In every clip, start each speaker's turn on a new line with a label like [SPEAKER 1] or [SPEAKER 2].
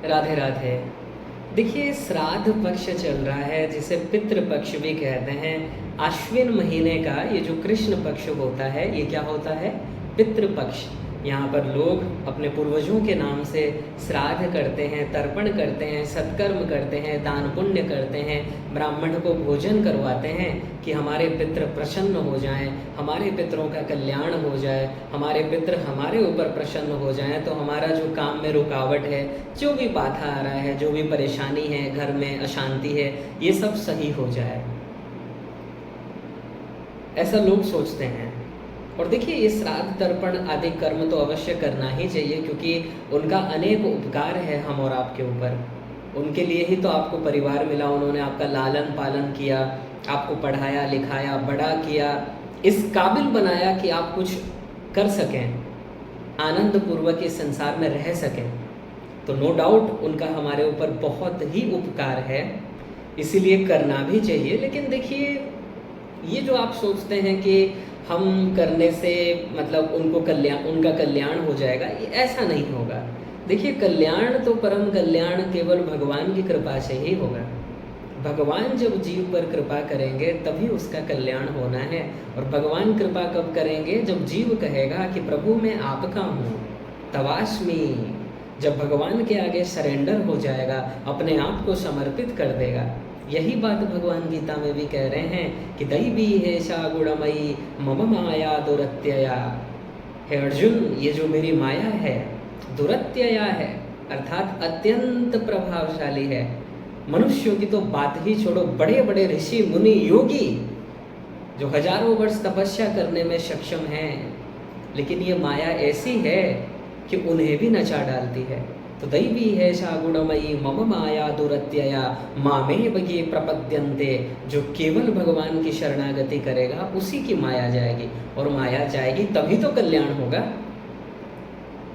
[SPEAKER 1] राधे राधे। देखिए, श्राद्ध पक्ष चल रहा है जिसे पितृ पक्ष भी कहते हैं। आश्विन महीने का ये जो कृष्ण पक्ष होता है, ये क्या होता है? पितृ पक्ष। यहाँ पर लोग अपने पूर्वजों के नाम से श्राद्ध करते हैं, तर्पण करते हैं, सत्कर्म करते हैं, दान पुण्य करते हैं, ब्राह्मण को भोजन करवाते हैं कि हमारे पितृ प्रसन्न हो जाएं, हमारे पितरों का कल्याण हो जाए, हमारे पितृ हमारे ऊपर प्रसन्न हो जाएं, तो हमारा जो काम में रुकावट है, जो भी बाधा आ रहा है, जो भी परेशानी है, घर में अशांति है, ये सब सही हो जाए। ऐसा लोग सोचते हैं। और देखिए, ये श्राद्ध तर्पण आदि कर्म तो अवश्य करना ही चाहिए, क्योंकि उनका अनेक उपकार है हम और आपके ऊपर। उनके लिए ही तो आपको परिवार मिला, उन्होंने आपका लालन पालन किया, आपको पढ़ाया लिखाया, बड़ा किया, इस काबिल बनाया कि आप कुछ कर सकें, आनंद पूर्वक इस संसार में रह सकें। तो नो डाउट उनका हमारे ऊपर बहुत ही उपकार है, इसीलिए करना भी चाहिए। लेकिन देखिए, ये जो आप सोचते हैं कि हम करने से मतलब उनका कल्याण हो जाएगा, ये ऐसा नहीं होगा। देखिए, कल्याण तो परम कल्याण केवल भगवान की कृपा से ही होगा। भगवान जब जीव पर कृपा करेंगे तभी उसका कल्याण होना है। और भगवान कृपा कब करेंगे? जब जीव कहेगा कि प्रभु मैं आपका हूँ, तवास्मी। जब भगवान के आगे सरेंडर हो जाएगा, अपने आप को समर्पित कर देगा। यही बात भगवान गीता में भी कह रहे हैं कि दैवी है सा गुणमयी मम माया दुरत्यया। हे अर्जुन, ये जो मेरी माया है दुरत्यया है, अर्थात अत्यंत प्रभावशाली है। मनुष्यों की तो बात ही छोड़ो, बड़े बड़े ऋषि मुनि योगी जो हजारों वर्ष तपस्या करने में सक्षम हैं, लेकिन ये माया ऐसी है कि उन्हें भी नचा डालती है। तो दैवी है सा गुणमयी मम माया दुरत्यया मामेव ये प्रपद्यन्ते। जो केवल भगवान की शरणागति करेगा उसी की माया जाएगी, और माया जाएगी तभी तो कल्याण होगा।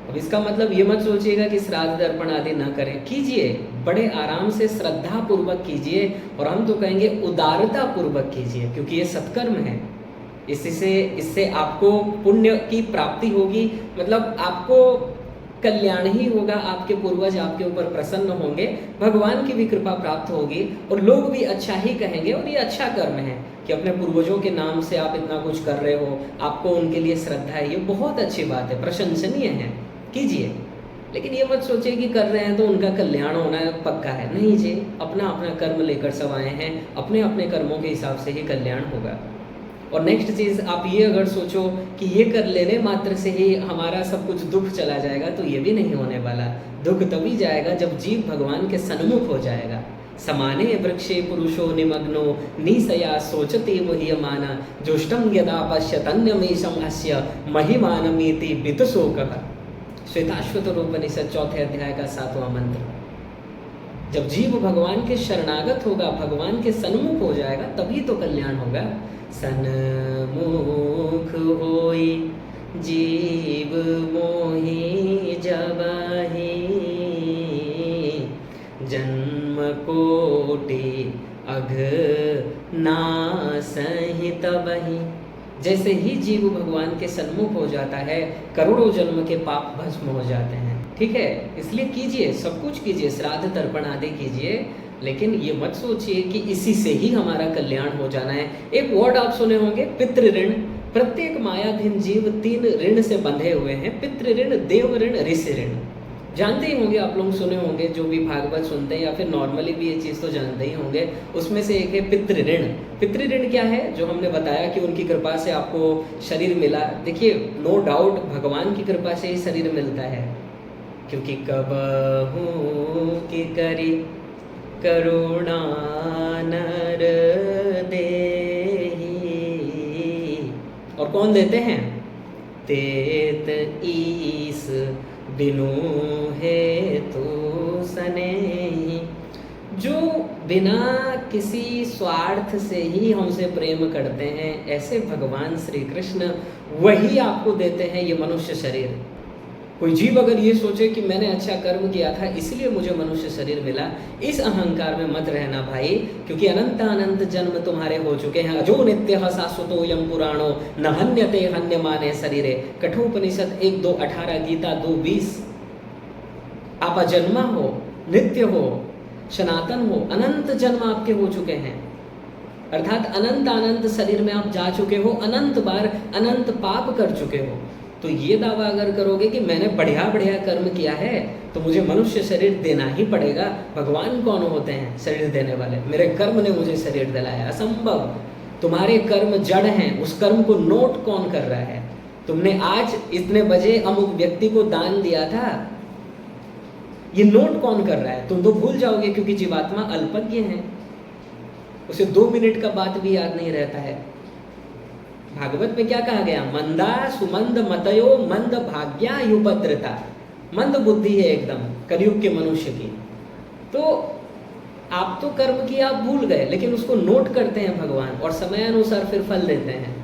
[SPEAKER 1] अब इसका मतलब ये मत सोचिएगा कि श्राद्ध तर्पण आदि ना करें, कीजिए, बड़े आराम से श्रद्धा पूर्वक कीजिए, और हम तो कहेंगे उदारता पूर्वक कीजिए, क्योंकि ये सत्कर्म है। इससे आपको पुण्य की प्राप्ति होगी, मतलब आपको कल्याण ही होगा, आपके पूर्वज आपके ऊपर प्रसन्न होंगे, भगवान की भी कृपा प्राप्त होगी, और लोग भी अच्छा ही कहेंगे। और ये अच्छा कर्म है कि अपने पूर्वजों के नाम से आप इतना कुछ कर रहे हो, आपको उनके लिए श्रद्धा है, ये बहुत अच्छी बात है, प्रशंसनीय है, कीजिए। लेकिन ये मत सोचिए कि कर रहे हैं तो उनका कल्याण होना पक्का है। नहीं जी, अपना अपना कर्म लेकर सब आए हैं, अपने अपने कर्मों के हिसाब से ही कल्याण होगा। और नेक्स्ट चीज़, आप ये अगर सोचो कि ये कर लेने मात्र से ही हमारा सब कुछ दुख चला जाएगा, तो ये भी नहीं होने वाला। दुख तभी जाएगा जब जीव भगवान के सन्मुख हो जाएगा। समाने वृक्षे पुरुषो निमग्नो निसया सोचते मुह्यमाना जुष्टम यदा पश्यतन्यमेषम अस्य महिमानमेति वितुशोकः। श्वेताश्वतरोपनिषद 4 अध्याय का 7वां मंत्र। जब जीव भगवान के शरणागत होगा, भगवान के सन्मुख हो जाएगा, तभी तो कल्याण होगा। सन्मुख होई जीव मोहि जबहि जन्म कोटि अघ नासहि तबहि। जैसे ही जीव भगवान के सन्मुख हो जाता है, करोड़ों जन्म के पाप भस्म हो जाते हैं। ठीक है, इसलिए कीजिए, सब कुछ कीजिए, श्राद्ध तर्पण आदि कीजिए, लेकिन ये मत सोचिए कि इसी से ही हमारा कल्याण हो जाना है। एक वर्ड आप सुने होंगे, पितृ ऋण। प्रत्येक मायाधीन जीव 3 ऋण से बंधे हुए हैं, पितृ ऋण, देव ऋण, ऋषि ऋण। जानते ही होंगे, आप लोग सुने होंगे, जो भी भागवत सुनते हैं या फिर नॉर्मली भी ये चीज़ तो जानते ही होंगे। उसमें से एक है पितृ ऋण। पितृ ऋण क्या है? जो हमने बताया कि उनकी कृपा से आपको शरीर मिला। देखिए, नो डाउट भगवान की कृपा से ही शरीर मिलता है, क्योंकि कबहू की करी करुणा नर देहि। और कौन देते हैं? तेत ईस बिनु हेतु सनेहि। जो बिना किसी स्वार्थ से ही हमसे प्रेम करते हैं, ऐसे भगवान श्री कृष्ण वही आपको देते हैं ये मनुष्य शरीर। कोई जीव अगर ये सोचे कि मैंने अच्छा कर्म किया था इसलिए मुझे मनुष्य शरीर मिला, इस अहंकार में मत रहना भाई, क्योंकि अनंत अनंत जन्म तुम्हारे हो चुके हैं। अजो नित्य शाश्वतो यम पुराणो न हन्यते हन्यमाने शरीरे। कठोपनिषद 1:2 18, गीता 2:20। आप अजन्मा हो, नित्य हो, सनातन हो, अनंत जन्म आपके हो चुके हैं, अर्थात अनंत अनंत शरीर में आप जा चुके हो, अनंत बार अनंत पाप कर चुके हो, तो ये दावा अगर करोगे कि मैंने बढ़िया बढ़िया कर्म किया है तो मुझे मनुष्य शरीर देना ही पड़ेगा, भगवान कौन होते हैं शरीर देने वाले, मेरे कर्म ने मुझे शरीर दिलाया, असंभव। तुम्हारे कर्म जड़ हैं, उस कर्म को नोट कौन कर रहा है? तुमने आज इतने बजे अमुक व्यक्ति को दान दिया था, ये नोट कौन कर रहा है? तुम तो भूल जाओगे क्योंकि जीवात्मा अल्पज्ञ है, उसे 2 मिनट का बात भी याद नहीं रहता है। भागवत में क्या कहा गया? मंदा सुमंद मतयो मंद भाग्या युपद्रता, मंद बुद्धि है एकदम कलयुग के मनुष्य की। तो आप तो कर्म किया, आप भूल गए, लेकिन उसको नोट करते हैं भगवान और समय अनुसार फिर फल देते हैं।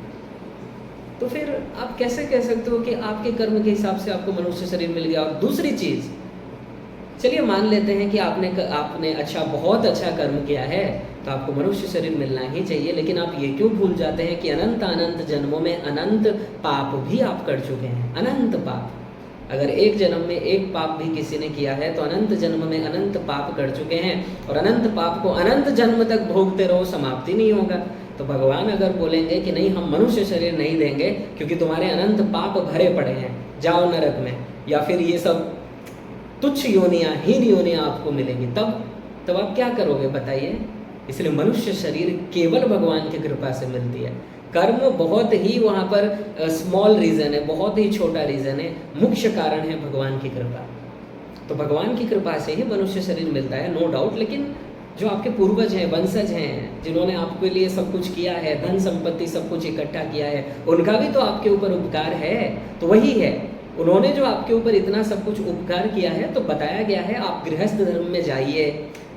[SPEAKER 1] तो फिर आप कैसे कह सकते हो कि आपके कर्म के हिसाब से आपको मनुष्य शरीर मिल गया? और दूसरी चीज, चलिए मान लेते हैं कि आपने अच्छा, बहुत अच्छा कर्म किया है तो आपको मनुष्य शरीर मिलना ही चाहिए, लेकिन आप ये क्यों भूल जाते हैं कि अनंत अनंत जन्मों में अनंत पाप भी आप कर चुके हैं, अनंत पाप। अगर एक जन्म में एक पाप भी किसी ने किया है तो अनंत जन्म में अनंत पाप कर चुके हैं, और अनंत पाप को अनंत जन्म तक भोगते रहो, समाप्ति नहीं होगा। तो भगवान अगर बोलेंगे कि नहीं, हम मनुष्य शरीर नहीं देंगे क्योंकि तुम्हारे अनंत पाप भरे पड़े हैं, जाओ नरक में, या फिर ये सब तुच्छ योनियाँ, हीन योनियाँ आपको मिलेंगी, तब आप क्या करोगे बताइए? इसलिए मनुष्य शरीर केवल भगवान की कृपा से मिलती है। कर्म बहुत ही वहाँ पर स्मॉल रीज़न है, बहुत ही छोटा रीज़न है, मुख्य कारण है भगवान की कृपा। तो भगवान की कृपा से ही मनुष्य शरीर मिलता है, नो डाउट। लेकिन जो आपके पूर्वज हैं, वंशज हैं, जिन्होंने आपके लिए सब कुछ किया है, धन संपत्ति सब कुछ इकट्ठा किया है, उनका भी तो आपके ऊपर उपकार है। तो वही है, उन्होंने जो आपके ऊपर इतना सब कुछ उपकार किया है, तो बताया गया है आप गृहस्थ धर्म में जाइए,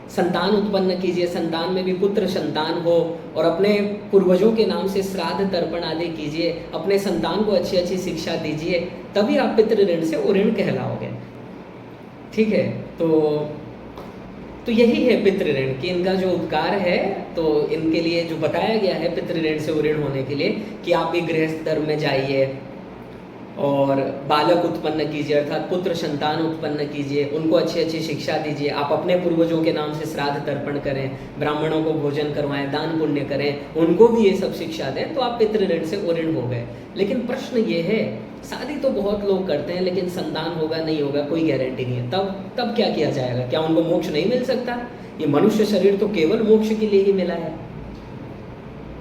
[SPEAKER 1] संतान उत्पन्न कीजिए, संतान में भी पुत्र संतान हो, और अपने पूर्वजों के नाम से श्राद्ध तर्पण आदि कीजिए, अपने संतान को अच्छी अच्छी शिक्षा दीजिए, तभी आप पितृ ऋण से उऋण कहलाओगे। ठीक है, तो यही है पितृ ऋण कि इनका जो उपकार है, तो इनके लिए जो बताया गया है पितृ ऋण से उऋण होने के लिए कि आप भी गृहस्थ धर्म में जाइए और बालक उत्पन्न कीजिए, अर्थात पुत्र संतान उत्पन्न कीजिए, उनको अच्छी अच्छी शिक्षा दीजिए, आप अपने पूर्वजों के नाम से श्राद्ध तर्पण करें, ब्राह्मणों को भोजन करवाएं, दान पुण्य करें, उनको भी ये सब शिक्षा दें, तो आप पितृ ऋण से उऋण हो गए। लेकिन प्रश्न ये है, शादी तो बहुत लोग करते हैं, लेकिन संतान होगा नहीं होगा कोई गारंटी नहीं है, तब क्या किया जाएगा? क्या उनको मोक्ष नहीं मिल सकता? ये मनुष्य शरीर तो केवल मोक्ष के लिए ही मिला है।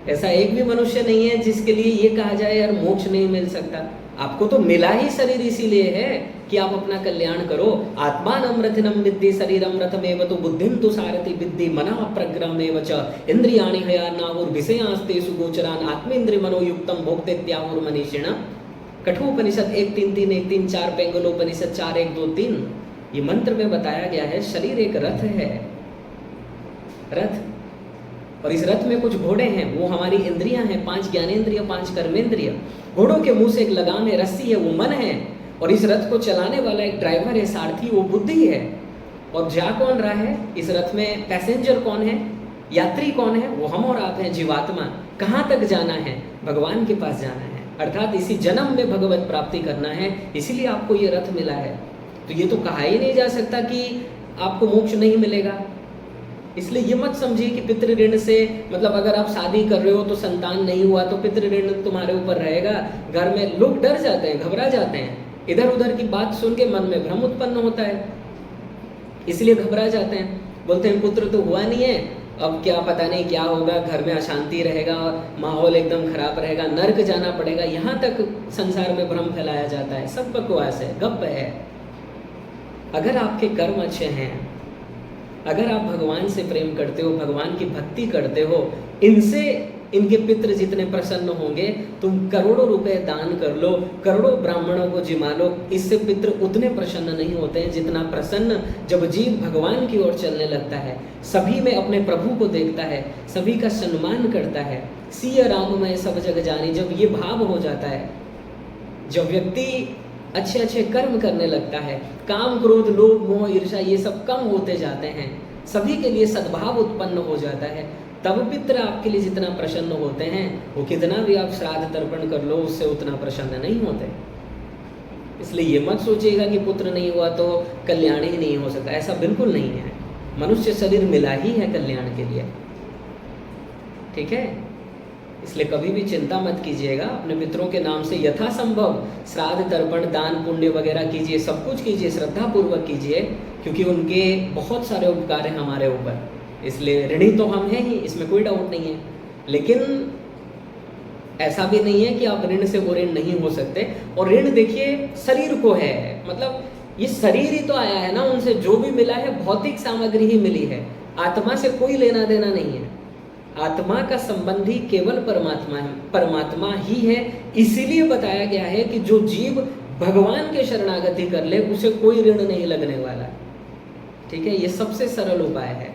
[SPEAKER 1] ऐसा एक भी मनुष्य नहीं है जिसके लिए ये कहा जाए यार मोक्ष नहीं मिल सकता। आपको तो मिला ही शरीर इसीलिए है कि आप अपना कल्याण करो। आत्मान अमृतनम विद्धि शरीरम रथमेव तो बुद्धिम तु सारथि विद्धि मनः प्रग्रहमेव च इंद्रियाणि हयानाहुर विषयांस्ते सुगोचरान आत्मेन्द्रिय मनोयुक्तम भोक्तेत्याहुर मनीषिण। कठोपनिषद 1:3, 1:4, पेंगलोपनिषद 4:1-2-3। ये मंत्र में बताया गया है शरीर एक रथ है, रथ, और इस रथ में कुछ घोड़े हैं, वो हमारी इंद्रियां हैं, 5 ज्ञानेंद्रिय, 5 कर्मेंद्रिय। घोड़ों के मुंह से एक लगाम है, रस्सी है, वो मन है, और इस रथ को चलाने वाला एक ड्राइवर है, सारथी, वो बुद्धि है। और जा कौन रहा है इस रथ में? पैसेंजर कौन है, यात्री कौन है? वो हम और आप हैं, जीवात्मा। कहाँ तक जाना है? भगवान के पास जाना है, अर्थात इसी जन्म में भगवत प्राप्ति करना है, इसीलिए आपको ये रथ मिला है। तो ये तो कहा ही नहीं जा सकता कि आपको मोक्ष नहीं मिलेगा। इसलिए ये मत समझिए कि पितृ ऋण से मतलब अगर आप शादी कर रहे हो तो संतान नहीं हुआ तो पितृ ऋण तुम्हारे ऊपर रहेगा। घर में लोग डर जाते हैं, घबरा जाते हैं, इधर उधर की बात सुन के मन में भ्रम उत्पन्न होता है, इसलिए घबरा जाते हैं, बोलते हैं पुत्र तो हुआ नहीं है, अब क्या पता नहीं क्या होगा, घर में अशांति रहेगा, माहौल एकदम खराब रहेगा, नर्क जाना पड़ेगा। यहाँ तक संसार में भ्रम फैलाया जाता है, सब बकवास है, गप है। अगर आपके कर्म अच्छे हैं, अगर आप भगवान से प्रेम करते हो, भगवान की भक्ति करते हो, इनसे इनके पितृ जितने प्रसन्न होंगे, तुम करोड़ों रुपए दान कर लो, करोड़ों ब्राह्मणों को जिमा लो, इससे पितृ उतने प्रसन्न नहीं होते हैं जितना प्रसन्न जब जीव भगवान की ओर चलने लगता है, सभी में अपने प्रभु को देखता है, सभी का सम्मान करता है। सिय राममय सब जग जानी, जब ये भाव हो जाता है, जब व्यक्ति अच्छे अच्छे कर्म करने लगता है, काम क्रोध लोभ मोह ईर्ष्या ये सब कम होते जाते हैं, सभी के लिए सद्भाव उत्पन्न हो जाता है, तब पितृ आपके लिए जितना प्रसन्न होते हैं, वो कितना भी आप श्राद्ध तर्पण कर लो उससे उतना प्रसन्न नहीं होते। इसलिए ये मत सोचिएगा कि पुत्र नहीं हुआ तो कल्याण ही नहीं हो सकता, ऐसा बिल्कुल नहीं है। मनुष्य शरीर मिला ही है कल्याण के लिए, ठीक है। इसलिए कभी भी चिंता मत कीजिएगा, अपने पितरों के नाम से यथासंभव श्राद्ध तर्पण दान पुण्य वगैरह कीजिए, सब कुछ कीजिए, श्रद्धा पूर्वक कीजिए, क्योंकि उनके बहुत सारे उपकार हैं हमारे ऊपर। इसलिए ऋणी तो हम हैं ही, इसमें कोई डाउट नहीं है, लेकिन ऐसा भी नहीं है कि आप ऋण से वो ऋण नहीं हो सकते। और ऋण देखिए शरीर को है, मतलब ये शरीर ही तो आया है ना, उनसे जो भी मिला है भौतिक सामग्री ही मिली है, आत्मा से कोई लेना देना नहीं है। आत्मा का संबंधी केवल परमात्मा है, परमात्मा ही है। इसीलिए बताया गया है कि जो जीव भगवान के शरणागति कर ले उसे कोई ऋण नहीं लगने वाला, ठीक है। ये सबसे सरल उपाय है,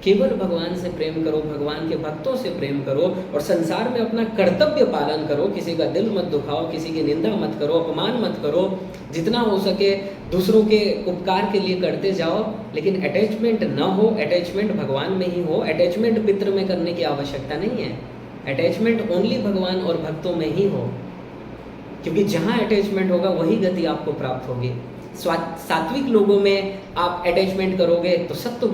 [SPEAKER 1] केवल भगवान से प्रेम करो, भगवान के भक्तों से प्रेम करो और संसार में अपना कर्तव्य पालन करो। किसी का दिल मत दुखाओ, किसी की निंदा मत करो, अपमान मत करो, जितना हो सके दूसरों के उपकार के लिए करते जाओ, लेकिन अटैचमेंट न हो। अटैचमेंट भगवान में ही हो, अटैचमेंट पितृ में करने की आवश्यकता नहीं है। अटैचमेंट ओनली भगवान और भक्तों में ही हो, क्योंकि जहाँ अटैचमेंट होगा वही गति आपको प्राप्त होगी। सात्विक लोगों में आप अटैचमेंट करोगे तो सत्व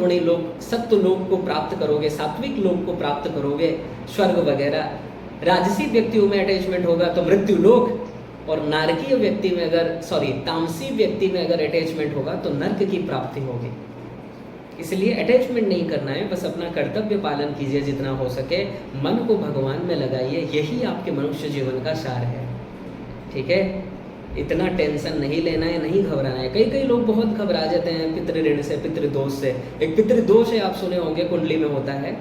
[SPEAKER 1] लोग को प्राप्त करोगे, सात्विक लोग को प्राप्त करोगे, स्वर्ग वगैरह। राजसी व्यक्तियों में अटैचमेंट होगा तो मृत्यु लोक, और नारकीय व्यक्ति में तामसी व्यक्ति में अगर अटैचमेंट होगा तो नर्क की प्राप्ति होगी। इसलिए अटैचमेंट नहीं करना है, बस अपना कर्तव्य पालन कीजिए जितना हो सके, मन को भगवान में लगाइए, यही आपके मनुष्य जीवन का सार है, ठीक है। इतना टेंशन नहीं लेना है, नहीं घबराना है। कई लोग बहुत घबरा जाते हैं पितृ ऋण से, पितृदोष से। एक पितृदोष है, आप सुने होंगे, कुंडली में होता है।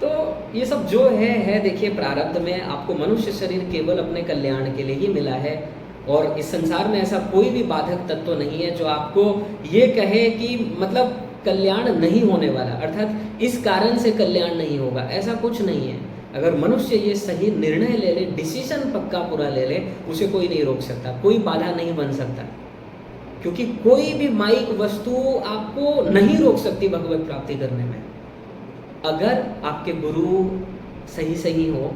[SPEAKER 1] तो ये सब जो है देखिए प्रारब्ध में। आपको मनुष्य शरीर केवल अपने कल्याण के लिए ही मिला है, और इस संसार में ऐसा कोई भी बाधक तत्व नहीं है जो आपको ये कहे कि मतलब कल्याण नहीं होने वाला, अर्थात इस कारण से कल्याण नहीं होगा, ऐसा कुछ नहीं है। अगर मनुष्य ये सही निर्णय ले ले, डिसीजन पक्का पूरा ले ले, उसे कोई नहीं रोक सकता, कोई बाधा नहीं बन सकता, क्योंकि कोई भी माइक वस्तु आपको नहीं रोक सकती भगवत प्राप्ति करने में। अगर आपके गुरु सही हो,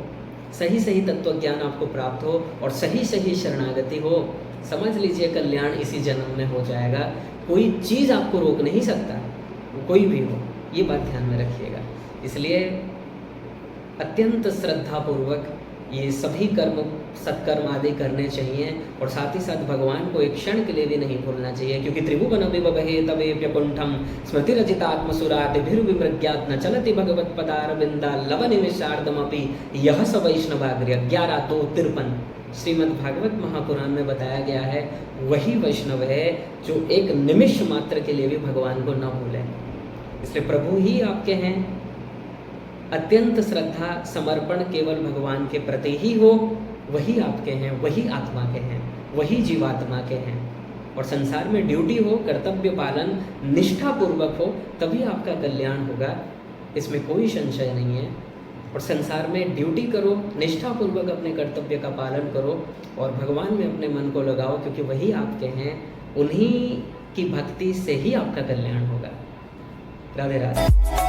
[SPEAKER 1] सही तत्व ज्ञान आपको प्राप्त हो और सही शरणागति हो, समझ लीजिए कल्याण इसी जन्म में हो जाएगा। कोई चीज़ आपको रोक नहीं सकता, कोई भी हो, ये बात ध्यान में रखिएगा। इसलिए अत्यंत श्रद्धापूर्वक ये सभी कर्म सत्कर्म आदि करने चाहिए, और साथ ही साथ भगवान को एक क्षण के लिए भी नहीं भूलना चाहिए, क्योंकि त्रिभुवन विबहे तवेप्यकुंठम स्मृतिरजितात्मसुरादिभिर्विमृग्यात् न चलति भगवत्पदारविंदा लवनिमिषार्धमपि यह स वैष्णवाग्र्य। 11:2-53 श्रीमद् भागवत महापुराण में बताया गया है, वही वैष्णव है जो एक निमिष मात्र के लिए भी भगवान को न भूले। इसलिए प्रभु ही आपके हैं। अत्यंत श्रद्धा समर्पण केवल भगवान के प्रति ही हो, वही आपके हैं, वही आत्मा के हैं, वही जीवात्मा के हैं। और संसार में ड्यूटी हो, कर्तव्य पालन निष्ठापूर्वक हो, तभी आपका कल्याण होगा, इसमें कोई संशय नहीं है। और संसार में ड्यूटी करो, निष्ठापूर्वक अपने कर्तव्य का पालन करो और भगवान में अपने मन को लगाओ, क्योंकि वही आपके हैं, उन्हीं की भक्ति से ही आपका कल्याण होगा। राधे राधे।